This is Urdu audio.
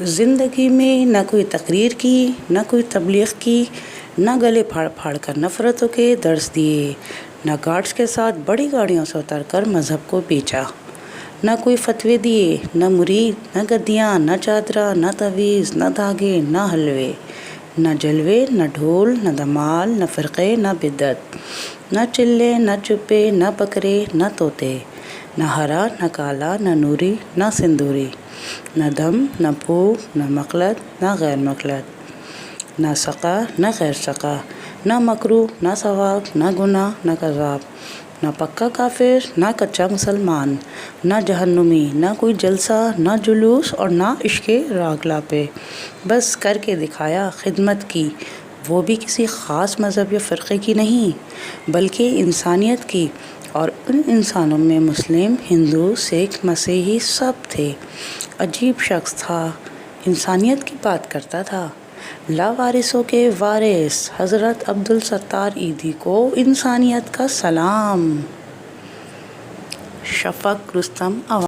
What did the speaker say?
زندگی میں نہ کوئی تقریر کی، نہ کوئی تبلیغ کی، نہ گلے پھاڑ پھاڑ کر نفرتوں کے درس دیے، نہ گارڈز کے ساتھ بڑی گاڑیوں سے اتر کر مذہب کو بیچا، نہ کوئی فتوے دیے، نہ مرید، نہ گدیاں، نہ چادرہ، نہ تعویذ، نہ دھاگے، نہ حلوے، نہ جلوے، نہ ڈھول، نہ دھمال، نہ فرقے، نہ بدعت، نہ چلے، نہ چپے، نہ بکرے، نہ طوطے، نہ ہرا، نہ کالا، نہ نوری، نہ سندوری، نہ دم، نہ پھوک، نہ مخلط، نہ غیر مخلط، نہ سقا، نہ غیر سقا، نہ مکروہ، نہ ثواب، نہ گناہ، نہ کذاب، نہ پکا کافر، نہ کچا مسلمان، نہ جہنمی، نہ کوئی جلسہ، نہ جلوس، اور نہ عشق راگلا پہ۔ بس کر کے دکھایا خدمت کی، وہ بھی کسی خاص مذہب یا فرقے کی نہیں بلکہ انسانیت کی، اور ان انسانوں میں مسلم، ہندو، سکھ، مسیحی سب تھے۔ عجیب شخص تھا، انسانیت کی بات کرتا تھا۔ لاوارثوں کے وارث حضرت عبدالستار ایدھی کو انسانیت کا سلام۔ شفق رستم